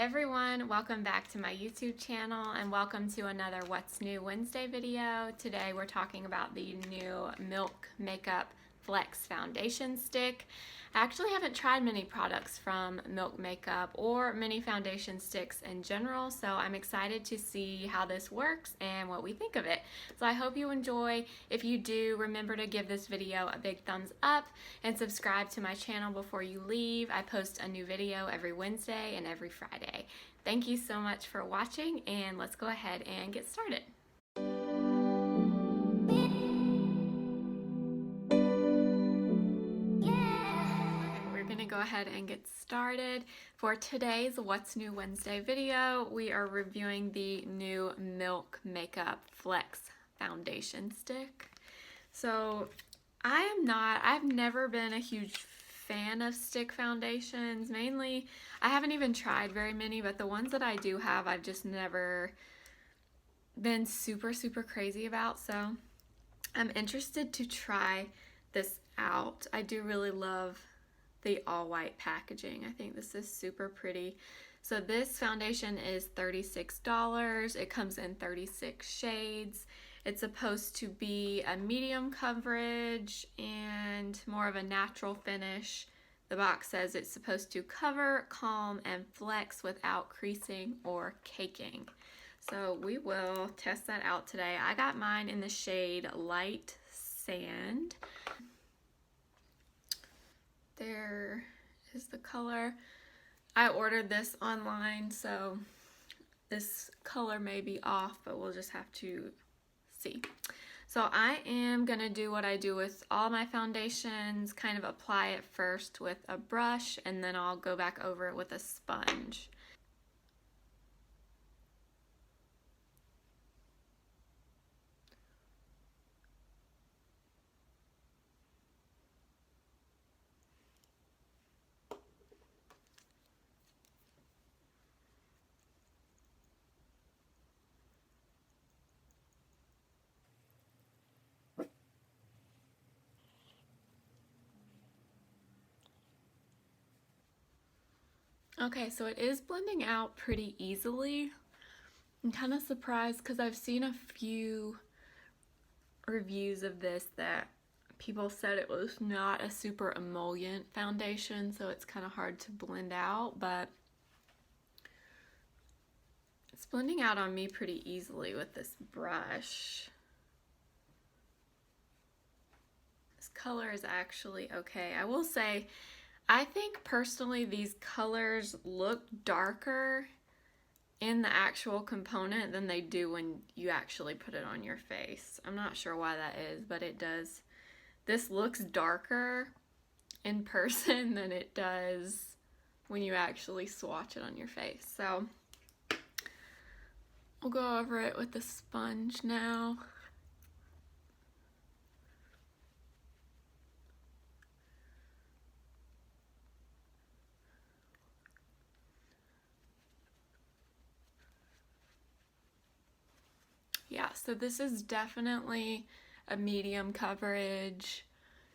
everyone, welcome back to my YouTube channel and welcome to another What's New Wednesday video. Today we're talking about the new Milk Makeup Flex Foundation Stick. I actually haven't tried many products from Milk Makeup or many foundation sticks in general, so I'm excited to see how this works and what we think of it. So I hope you enjoy. If you do, remember to give this video a big thumbs up and subscribe to my channel before you leave. I post a new video every Wednesday and every Friday. Thank you so much for watching, and let's go ahead and get started. Go ahead and get started. For today's What's New Wednesday video, we are reviewing the new Milk Makeup Flex Foundation Stick. So I've never been a huge fan of stick foundations. Mainly, I haven't even tried very many, but the ones that I do have, I've just never been super crazy about. So I'm interested to try this out. I do really love the all-white packaging. I think this is super pretty. So this foundation is $36. It comes in 36 shades. It's supposed to be a medium coverage and more of a natural finish. The box says it's supposed to cover, calm, and flex without creasing or caking. So we will test that out today. I got mine in the shade Light Sand. There is the color. I ordered this online, so this color may be off, but we'll just have to see. So I am gonna do what I do with all my foundations, kind of apply it first with a brush, and then I'll go back over it with a sponge. Okay, so it is blending out pretty easily. I'm kind of surprised because I've seen a few reviews of this that people said it was not a super emollient foundation, so it's kind of hard to blend out, but it's blending out on me pretty easily with this brush. This color is actually okay. I will say, I think personally these colors look darker in the actual component than they do when you actually put it on your face. I'm not sure why that is, but it does. This looks darker in person than it does when you actually swatch it on your face. So we'll go over it with the sponge now. Yeah, so this is definitely a medium coverage.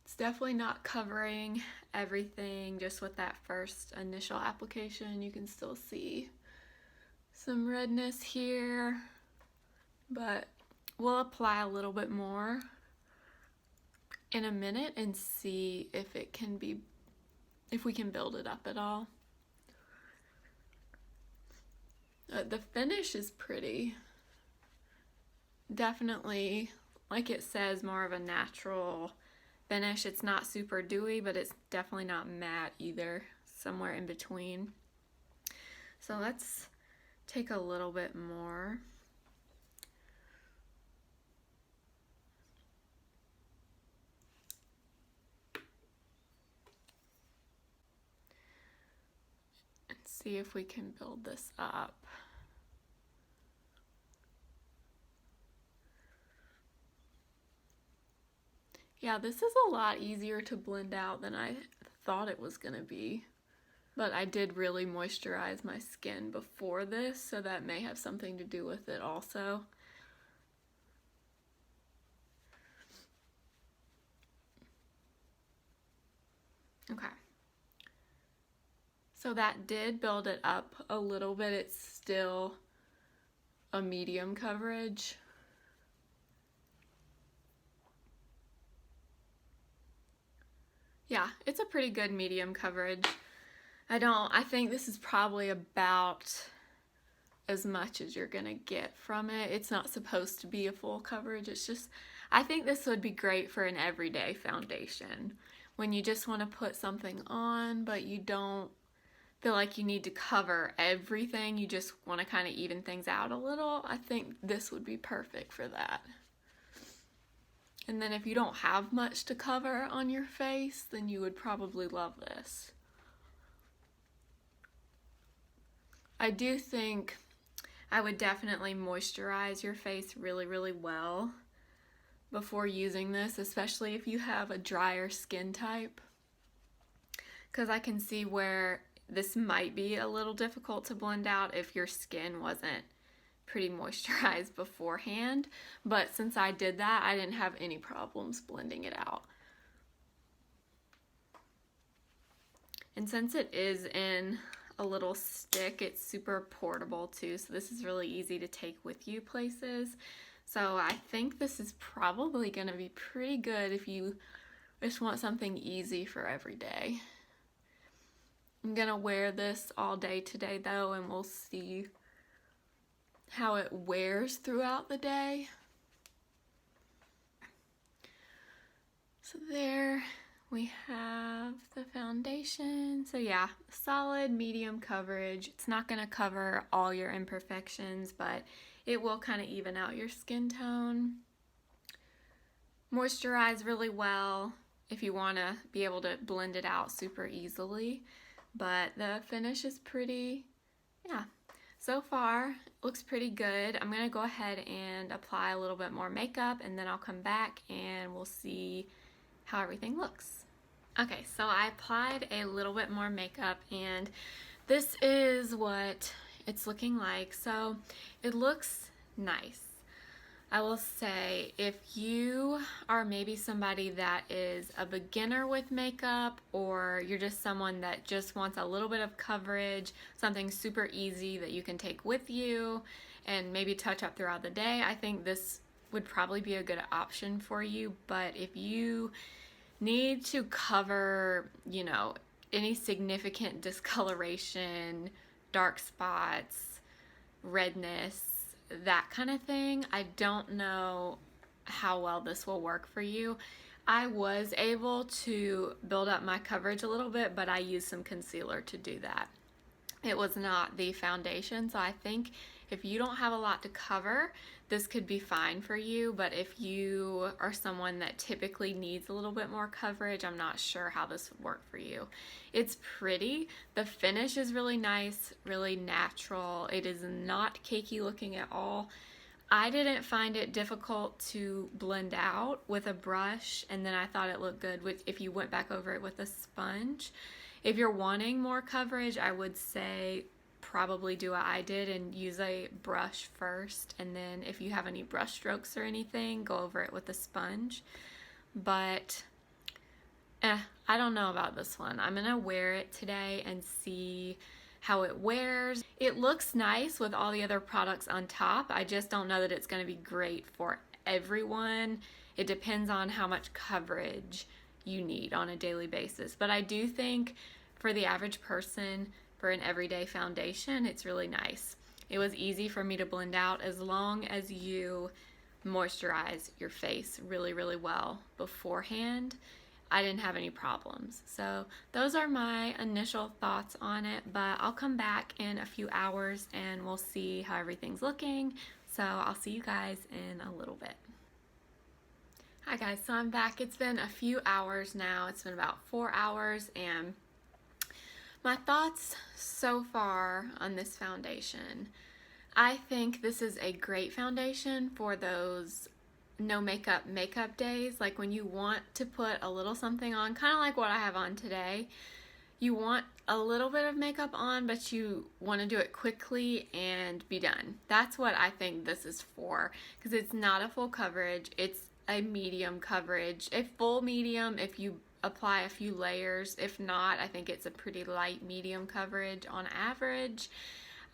It's definitely not covering everything. Just with that first initial application, you can still see some redness here, but we'll apply a little bit more in a minute and see if it can be, if we can build it up at all. The finish is pretty. Definitely, like it says, more of a natural finish. It's not super dewy, but it's definitely not matte either. Somewhere in between. So let's take a little bit more. And see if we can build this up. Yeah, this is a lot easier to blend out than I thought it was gonna be. But I did really moisturize my skin before this, so that may have something to do with it also. Okay. So that did build it up a little bit. It's still a medium coverage. Yeah, it's a pretty good medium coverage. I think this is probably about as much as you're gonna get from it. It's not supposed to be a full coverage. It's just, I think this would be great for an everyday foundation. When you just want to put something on, but you don't feel like you need to cover everything, you just want to kind of even things out a little, I think this would be perfect for that. And then if you don't have much to cover on your face, then you would probably love this. I do think I would definitely moisturize your face really, really well before using this, especially if you have a drier skin type, because I can see where this might be a little difficult to blend out if your skin wasn't pretty moisturized beforehand, but since I did that, I didn't have any problems blending it out. And since it is in a little stick, it's super portable too, so this is really easy to take with you places. So I think this is probably going to be pretty good if you just want something easy for every day. I'm going to wear this all day today though, and we'll see how it wears throughout the day. So there we have the foundation. So yeah, solid medium coverage. It's not going to cover all your imperfections, but it will kind of even out your skin tone. Moisturize really well if you want to be able to blend it out super easily. But the finish is pretty, yeah. So far, looks pretty good. I'm going to go ahead and apply a little bit more makeup, and then I'll come back and we'll see how everything looks. Okay, so I applied a little bit more makeup, and this is what it's looking like. So it looks nice. I will say, if you are maybe somebody that is a beginner with makeup, or you're just someone that just wants a little bit of coverage, something super easy that you can take with you and maybe touch up throughout the day, I think this would probably be a good option for you. But if you need to cover, you know, any significant discoloration, dark spots, redness, that kind of thing, I don't know how well this will work for you. I was able to build up my coverage a little bit, but I used some concealer to do that. It was not the foundation, so I think if you don't have a lot to cover, this could be fine for you. But if you are someone that typically needs a little bit more coverage, I'm not sure how this would work for you. It's pretty. The finish is really nice, really natural. It is not cakey looking at all. I didn't find it difficult to blend out with a brush, and then I thought it looked good if you went back over it with a sponge. If you're wanting more coverage, I would say probably do what I did and use a brush first, and then if you have any brush strokes or anything, go over it with a sponge. But I don't know about this one. I'm gonna wear it today and see how it wears. It looks nice with all the other products on top. I just don't know that it's gonna be great for everyone. It depends on how much coverage you need on a daily basis. But I do think for the average person, for an everyday foundation, it's really nice. It was easy for me to blend out as long as you moisturize your face really, really well beforehand. I didn't have any problems. So those are my initial thoughts on it, but I'll come back in a few hours and we'll see how everything's looking. So I'll see you guys in a little bit. Hi guys, so I'm back. It's been a few hours now. It's been about 4 hours, and my thoughts so far on this foundation. I think this is a great foundation for those no makeup days, like when you want to put a little something on, kind of like what I have on today. You want a little bit of makeup on, but you want to do it quickly and be done. That's what I think this is for, because it's not a full coverage. It's a medium coverage, a full medium if you apply a few layers. If not, I think it's a pretty light medium coverage on average.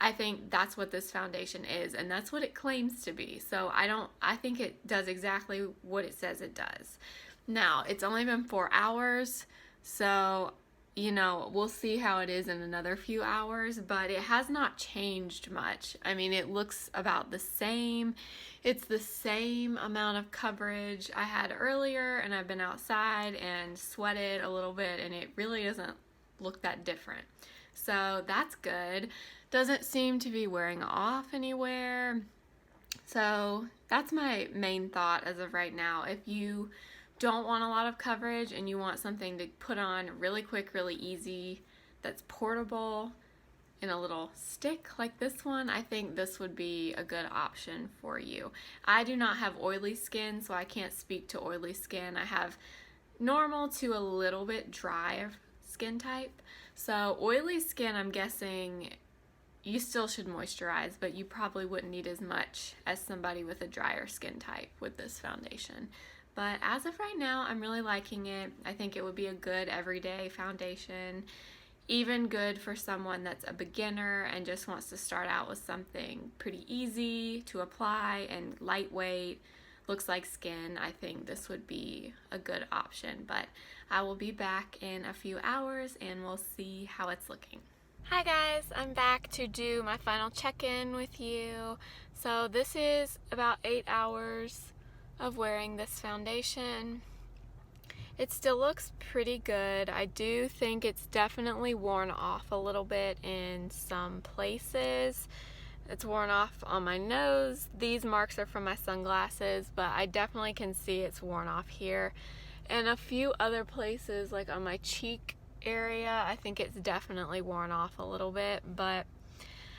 I think that's what this foundation is, and that's what it claims to be. So I think it does exactly what it says it does. Now, it's only been 4 hours, so we'll see how it is in another few hours, but it has not changed much. I mean, it looks about the same. It's the same amount of coverage I had earlier, and I've been outside and sweated a little bit, and it really doesn't look that different. So that's good. Doesn't seem to be wearing off anywhere. So that's my main thought as of right now. If you don't want a lot of coverage and you want something to put on really quick, really easy, that's portable in a little stick like this one, I think this would be a good option for you. I do not have oily skin, so I can't speak to oily skin. I have normal to a little bit dry skin type. So oily skin, I'm guessing you still should moisturize, but you probably wouldn't need as much as somebody with a drier skin type with this foundation. But as of right now, I'm really liking it. I think it would be a good everyday foundation, even good for someone that's a beginner and just wants to start out with something pretty easy to apply and lightweight, looks like skin. I think this would be a good option, but I will be back in a few hours and we'll see how it's looking. Hi guys, I'm back to do my final check-in with you. So this is about 8 hours of wearing this foundation. It still looks pretty good. I do think it's definitely worn off a little bit in some places. It's worn off on my nose. These marks are from my sunglasses, but I definitely can see it's worn off here. And a few other places, like on my cheek area, I think it's definitely worn off a little bit, but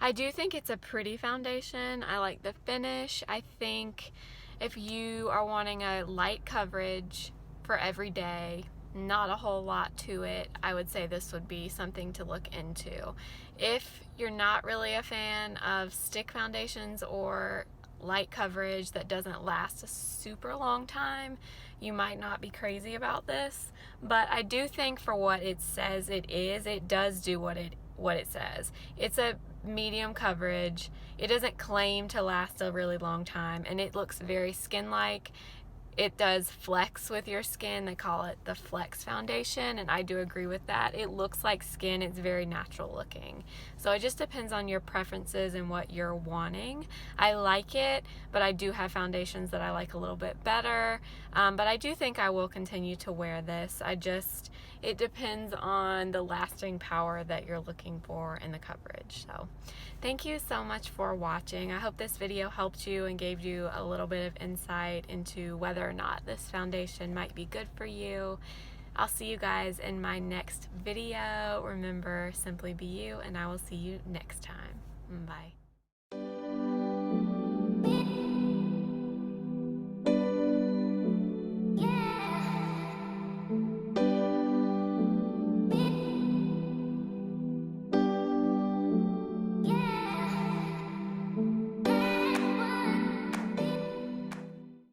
I do think it's a pretty foundation. I like the finish. I think if you are wanting a light coverage for every day, not a whole lot to it, I would say this would be something to look into. If you're not really a fan of stick foundations or light coverage that doesn't last a super long time, you might not be crazy about this, but I do think for what it says it is, it does do what it says. It's a medium coverage. It doesn't claim to last a really long time, and it looks very skin-like. It does flex with your skin. They call it the Flex Foundation, and I do agree with that. It looks like skin. It's very natural looking. So it just depends on your preferences and what you're wanting. I like it, but I do have foundations that I like a little bit better. But I do think I will continue to wear this. It depends on the lasting power that you're looking for and the coverage. So thank you so much for watching. I hope this video helped you and gave you a little bit of insight into whether or not this foundation might be good for you. I'll see you guys in my next video. Remember, simply be you, and I will see you next time. Bye.